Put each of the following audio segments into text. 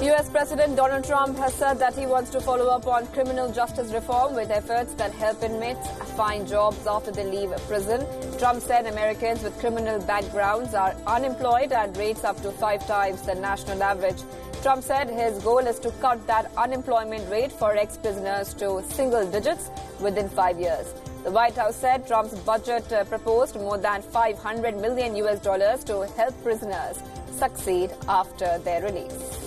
US President Donald Trump has said that he wants to follow up on criminal justice reform with efforts that help inmates find jobs after they leave prison. Trump said Americans with criminal backgrounds are unemployed at rates up to 5 times the national average. Trump said his goal is to cut that unemployment rate for ex-prisoners to single digits within 5 years. The White House said Trump's budget proposed more than $500 million to help prisoners succeed after their release.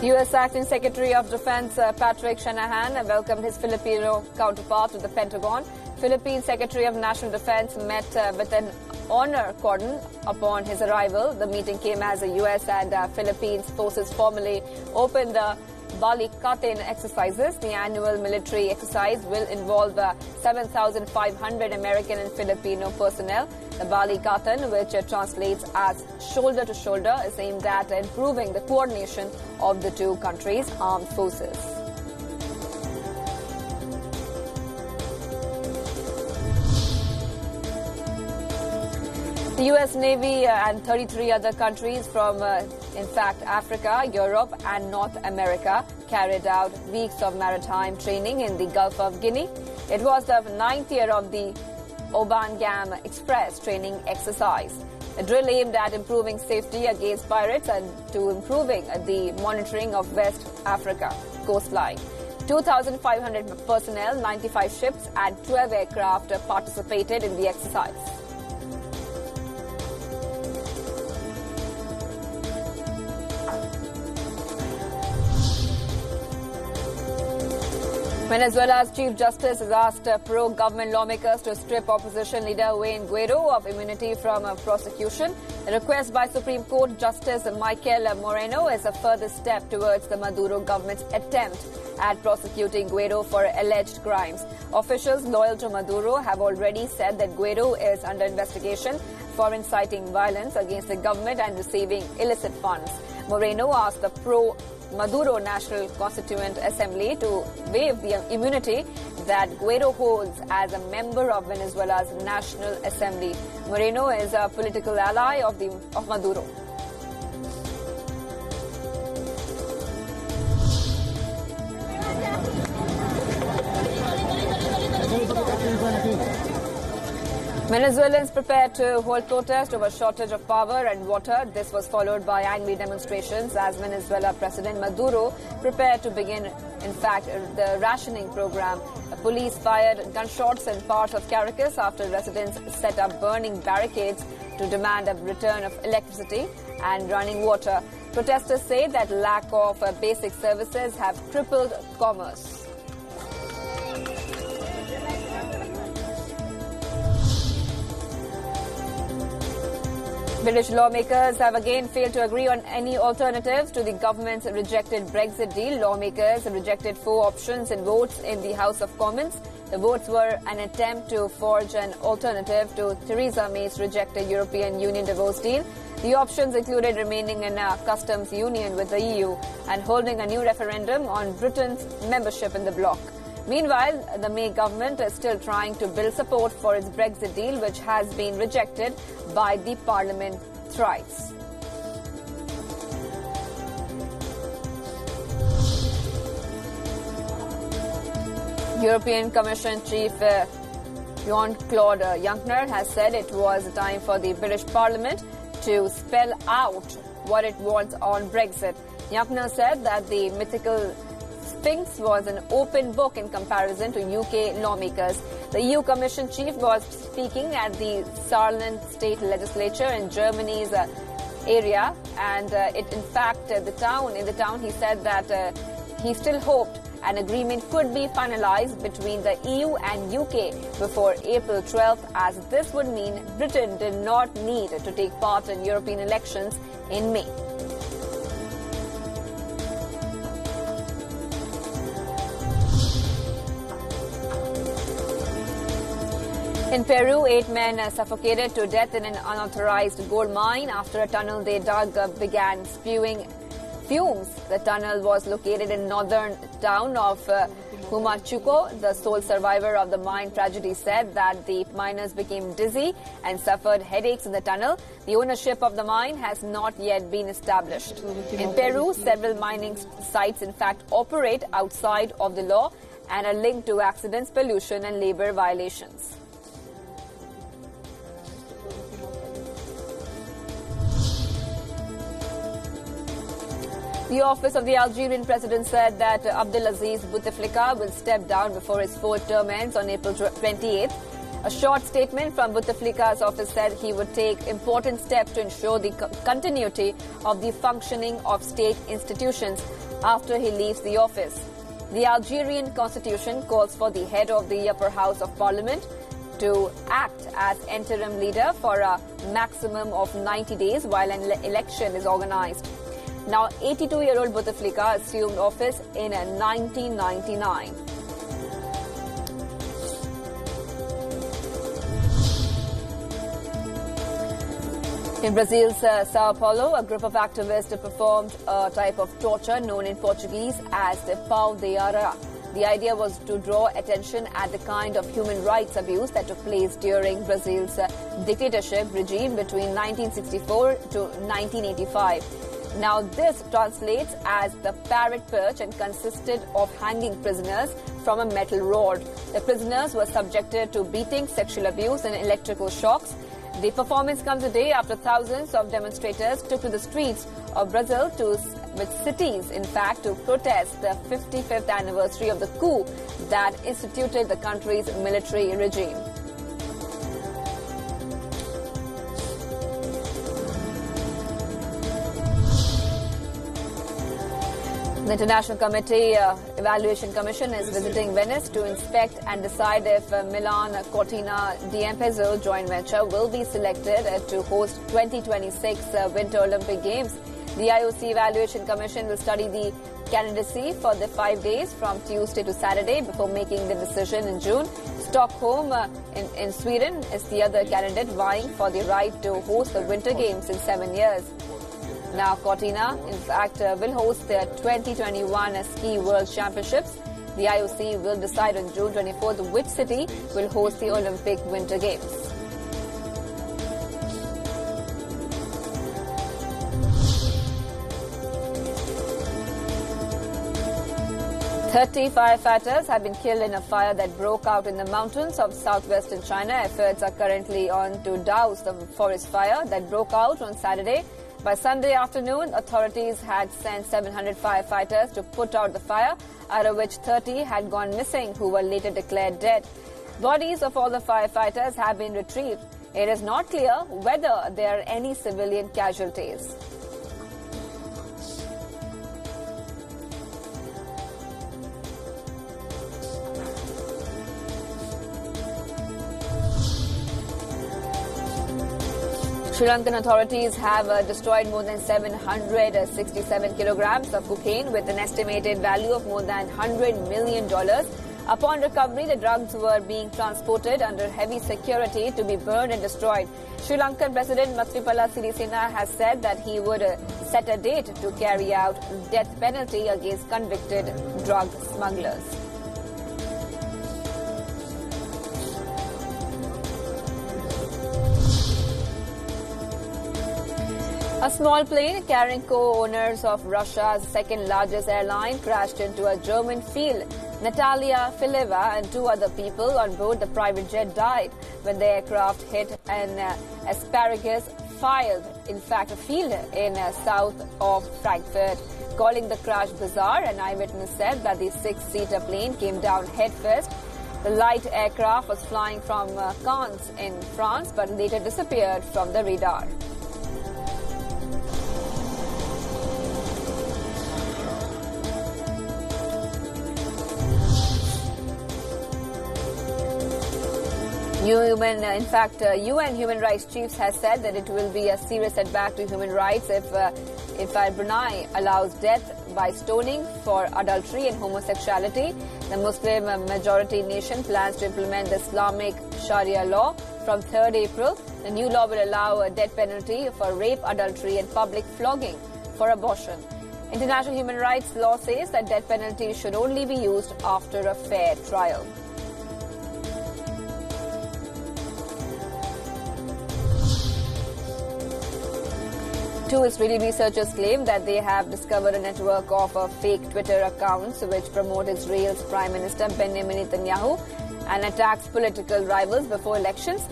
U.S. Acting Secretary of Defense Patrick Shanahan welcomed his Filipino counterpart to the Pentagon. Philippine Secretary of National Defense met with an honor cordon upon his arrival. The meeting came as the U.S. and Philippines forces formally opened the Balikatan exercises. The annual military exercise will involve 7,500 American and Filipino personnel. The Balikatan, which translates as shoulder to shoulder, is aimed at improving the coordination of the two countries' armed forces. The U.S. Navy and 33 other countries from, in fact, Africa, Europe and North America carried out weeks of maritime training in the Gulf of Guinea. It was the 9th year of the Obangam Express training exercise. A drill aimed at improving safety against pirates and to improving the monitoring of West Africa coastline. 2,500 personnel, 95 ships and 12 aircraft participated in the exercise. Venezuela's Chief Justice has asked pro-government lawmakers to strip opposition leader Juan Guaido of immunity from prosecution. The request by Supreme Court Justice Michael Moreno is a further step towards the Maduro government's attempt at prosecuting Guaido for alleged crimes. Officials loyal to Maduro have already said that Guaido is under investigation for inciting violence against the government and receiving illicit funds. Moreno asked the pro-Maduro National Constituent Assembly to waive the immunity that Guaido holds as a member of Venezuela's National Assembly. Moreno is a political ally of Maduro. Venezuelans prepared to hold protest over shortage of power and water. This was followed by angry demonstrations as Venezuela President Maduro prepared to begin, in fact, the rationing program. Police fired gunshots in parts of Caracas after residents set up burning barricades to demand a return of electricity and running water. Protesters say that lack of basic services have crippled commerce. British lawmakers have again failed to agree on any alternatives to the government's rejected Brexit deal. Lawmakers rejected 4 options in votes in the House of Commons. The votes were an attempt to forge an alternative to Theresa May's rejected European Union divorce deal. The options included remaining in a customs union with the EU and holding a new referendum on Britain's membership in the bloc. Meanwhile, the May government is still trying to build support for its Brexit deal, which has been rejected by the Parliament thrice. European Commission Chief JeanClaude Juncker has said it was time for the British Parliament to spell out what it wants on Brexit. Juncker said that the mythical Sphinx was an open book in comparison to UK lawmakers. The EU Commission chief was speaking at the Saarland state legislature in Germany's area, and in the town he said that he still hoped an agreement could be finalized between the EU and UK before April 12th, as this would mean Britain did not need to take part in European elections in May. In Peru, 8 men suffocated to death in an unauthorized gold mine after a tunnel they dug began spewing fumes. The tunnel was located in northern town of Humachuco, the sole survivor of the mine tragedy, said that the miners became dizzy and suffered headaches in the tunnel. The ownership of the mine has not yet been established. In Peru, several mining sites in fact operate outside of the law and are linked to accidents, pollution and labor violations. The office of the Algerian president said that Abdelaziz Bouteflika will step down before his fourth term ends on April 28th. A short statement from Bouteflika's office said he would take important steps to ensure the continuity of the functioning of state institutions after he leaves the office. The Algerian constitution calls for the head of the upper house of parliament to act as interim leader for a maximum of 90 days while an election is organized. Now, 82-year-old Bouteflika assumed office in 1999. In Brazil's Sao Paulo, a group of activists performed a type of torture known in Portuguese as the pau de arara. The idea was to draw attention at the kind of human rights abuse that took place during Brazil's dictatorship regime between 1964 to 1985. Now, this translates as the parrot perch and consisted of hanging prisoners from a metal rod. The prisoners were subjected to beating, sexual abuse and electrical shocks. The performance comes a day after thousands of demonstrators took to the streets of Brazil with cities, in fact, to protest the 55th anniversary of the coup that instituted the country's military regime. The International Committee Evaluation Commission is visiting Venice to inspect and decide if Milan-Cortina d'Ampezzo joint venture will be selected to host 2026 Winter Olympic Games. The IOC Evaluation Commission will study the candidacy for the 5 days from Tuesday to Saturday before making the decision in June. Stockholm in Sweden is the other candidate vying for the right to host the Winter Games in 7 years. Now, Cortina, in fact, will host the 2021 Ski World Championships. The IOC will decide on June 24th which city will host the Olympic Winter Games. Firefighters have been killed in a fire that broke out in the mountains of southwestern China. Efforts are currently on to douse the forest fire that broke out on Saturday. By Sunday afternoon, authorities had sent 700 firefighters to put out the fire, out of which 30 had gone missing, who were later declared dead. Bodies of all the firefighters have been retrieved. It is not clear whether there are any civilian casualties. Sri Lankan authorities have destroyed more than 767 kilograms of cocaine with an estimated value of more than $100 million. Upon recovery, the drugs were being transported under heavy security to be burned and destroyed. Sri Lankan President Maithripala Sirisena has said that he would set a date to carry out death penalty against convicted drug smugglers. A small plane carrying co-owners of Russia's second-largest airline crashed into a German field. Natalia Fileva and 2 other people on board the private jet died when the aircraft hit an asparagus field in south of Frankfurt. Calling the crash bizarre, an eyewitness said that the 6-seater plane came down headfirst. The light aircraft was flying from Cannes in France but later disappeared from the radar. UN human rights chiefs has said that it will be a serious setback to human rights if Brunei allows death by stoning for adultery and homosexuality. The Muslim majority nation plans to implement the Islamic sharia law from 3rd April. The new law will allow a death penalty for rape, adultery and public flogging for abortion. International human rights law says that death penalty should only be used after a fair trial. Two Israeli researchers claim that they have discovered a network of fake Twitter accounts which promote Israel's Prime Minister Benjamin Netanyahu and attacks political rivals before elections.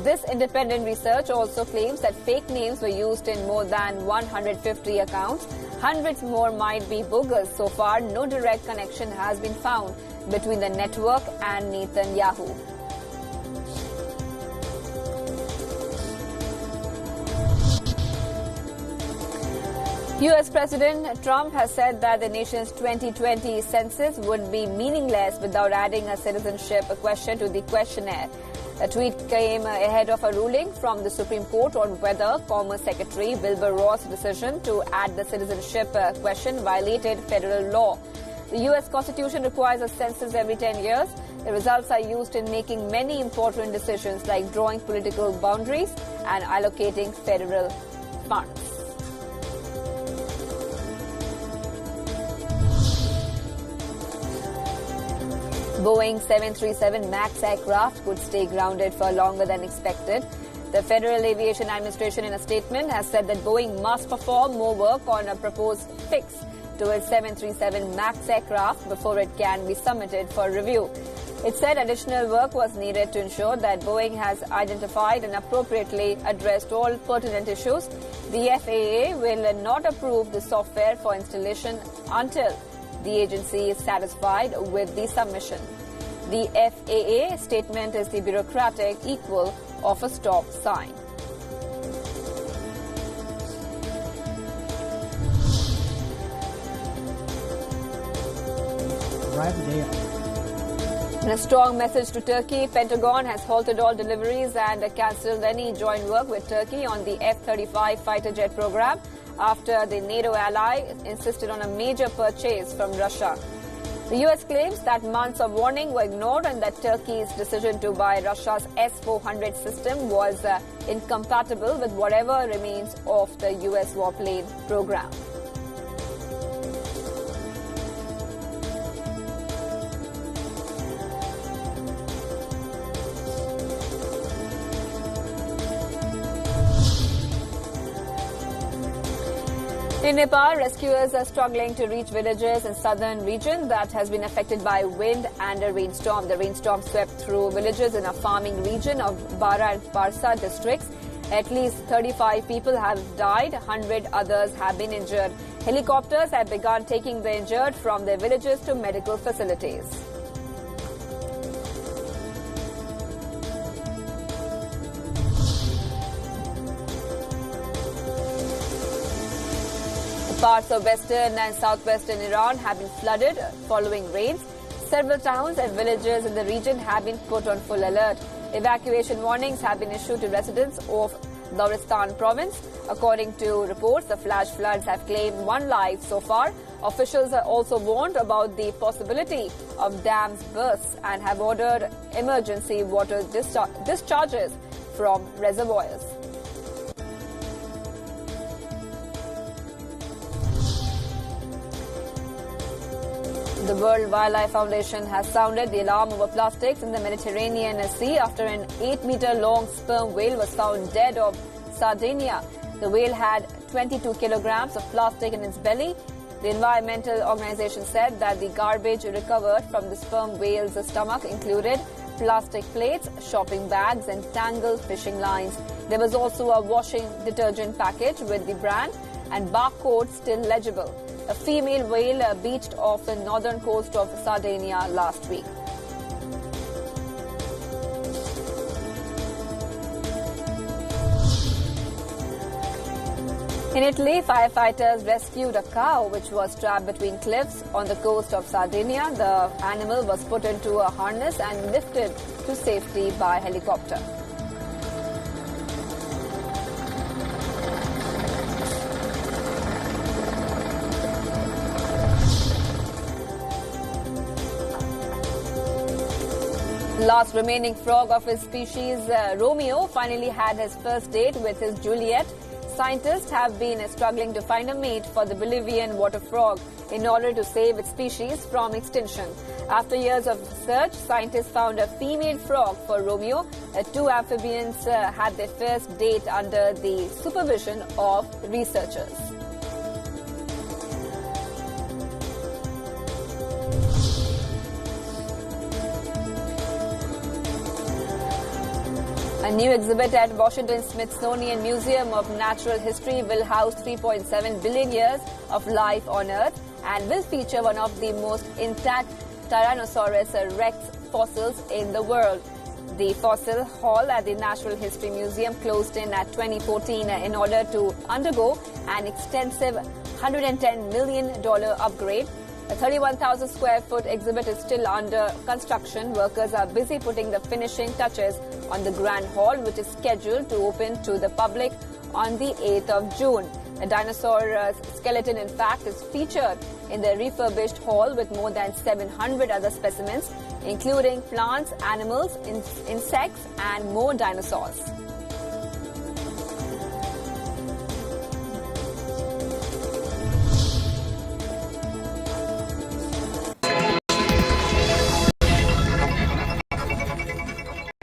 This independent research also claims that fake names were used in more than 150 accounts. Hundreds more might be bogus. So far, no direct connection has been found between the network and Netanyahu. US President Trump has said that the nation's 2020 census would be meaningless without adding a citizenship question to the questionnaire. A tweet came ahead of a ruling from the Supreme Court on whether Commerce Secretary Wilbur Ross' decision to add the citizenship question violated federal law. The US Constitution requires a census every 10 years. The results are used in making many important decisions like drawing political boundaries and allocating federal funds. Boeing 737 MAX aircraft could stay grounded for longer than expected. The Federal Aviation Administration in a statement has said that Boeing must perform more work on a proposed fix to its 737 MAX aircraft before it can be submitted for review. It said additional work was needed to ensure that Boeing has identified and appropriately addressed all pertinent issues. The FAA will not approve the software for installation until the agency is satisfied with the submission. The FAA statement is the bureaucratic equal of a stop sign. In a strong message to Turkey, Pentagon has halted all deliveries and cancelled any joint work with Turkey on the F-35 fighter jet program after the NATO ally insisted on a major purchase from Russia. The US claims that months of warning were ignored and that Turkey's decision to buy Russia's S-400 system was incompatible with whatever remains of the US warplane program. In Nepal, rescuers are struggling to reach villages in southern region that has been affected by wind and a rainstorm. The rainstorm swept through villages in a farming region of Bara and Parsa districts. At least 35 people have died, 100 others have been injured. Helicopters have begun taking the injured from their villages to medical facilities. Parts of western and southwestern Iran have been flooded following rains. Several towns and villages in the region have been put on full alert. Evacuation warnings have been issued to residents of Dauristan province. According to reports, the flash floods have claimed 1 life so far. Officials are also warned about the possibility of dams bursts and have ordered emergency water discharges from reservoirs. The World Wildlife Foundation has sounded the alarm over plastics in the Mediterranean Sea after an 8-meter-long sperm whale was found dead off Sardinia. The whale had 22 kilograms of plastic in its belly. The environmental organization said that the garbage recovered from the sperm whale's stomach included plastic plates, shopping bags, and tangled fishing lines. There was also a washing detergent package with the brand and barcode still legible. A female whale beached off the northern coast of Sardinia last week. In Italy, firefighters rescued a cow which was trapped between cliffs on the coast of Sardinia. The animal was put into a harness and lifted to safety by helicopter. Last remaining frog of his species, Romeo, finally had his first date with his Juliet. Scientists have been struggling to find a mate for the Bolivian water frog in order to save its species from extinction. After years of search, scientists found a female frog for Romeo. Two amphibians had their first date under the supervision of researchers. A new exhibit at Washington's Smithsonian Museum of Natural History will house 3.7 billion years of life on Earth and will feature one of the most intact Tyrannosaurus rex fossils in the world. The fossil hall at the Natural History Museum closed in at 2014 in order to undergo an extensive $110 million upgrade. A 31,000 square foot exhibit is still under construction. Workers are busy putting the finishing touches on the Grand Hall, which is scheduled to open to the public on the 8th of June. A dinosaur skeleton, in fact, is featured in the refurbished hall with more than 700 other specimens, including plants, animals, insects, and more dinosaurs.